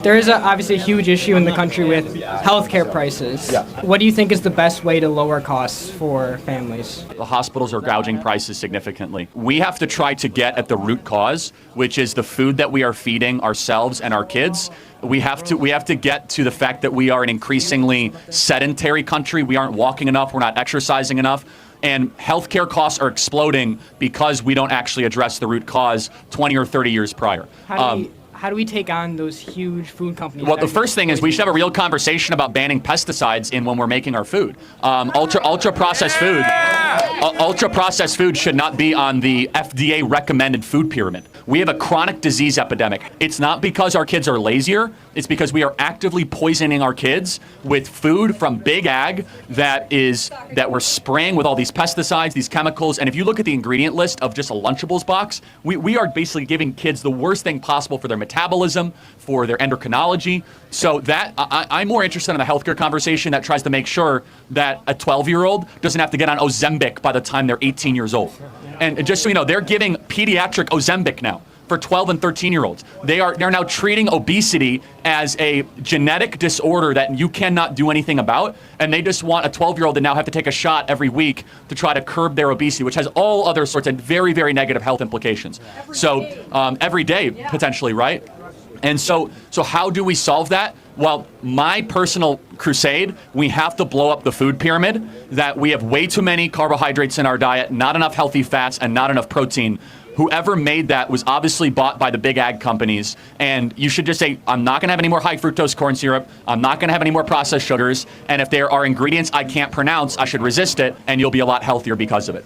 There is obviously a huge issue in the country with healthcare prices. Yeah. What do you think is the best way to lower costs for families? The hospitals are gouging prices significantly. We have to try to get at the root cause, which is the food that we are feeding ourselves and our kids. We have to get to the fact that we are an increasingly sedentary country. We aren't walking enough. We're not exercising enough. And healthcare costs are exploding because we don't actually address the root cause 20 or 30 years prior. How do we take on those huge food companies? Well, the first thing is we should have a real conversation about banning pesticides in when we're making our food. Ultra processed food should not be on the FDA recommended food pyramid. We have a chronic disease epidemic. It's not because our kids are lazier. It's because we are actively poisoning our kids with food from big ag that we're spraying with all these pesticides, these chemicals. And if you look at the ingredient list of just a Lunchables box, we are basically giving kids the worst thing possible for their metabolism, for their endocrinology. So that I'm more interested in the healthcare conversation that tries to make sure that a 12-year-old doesn't have to get on Ozempic by the time they're 18 years old. And just so you know, they're giving pediatric Ozempic now for 12 and 13-year-olds. They're now treating obesity as a genetic disorder that you cannot do anything about, and they just want a 12-year-old to now have to take a shot every week to try to curb their obesity, which has all other sorts of very, very negative health implications. Every day, potentially, right? And so how do we solve that? Well, my personal crusade, we have to blow up the food pyramid, that we have way too many carbohydrates in our diet, not enough healthy fats, and not enough protein. Whoever made that was obviously bought by the big ag companies, and you should just say, I'm not gonna have any more high fructose corn syrup, I'm not gonna have any more processed sugars, and if there are ingredients I can't pronounce, I should resist it, and you'll be a lot healthier because of it.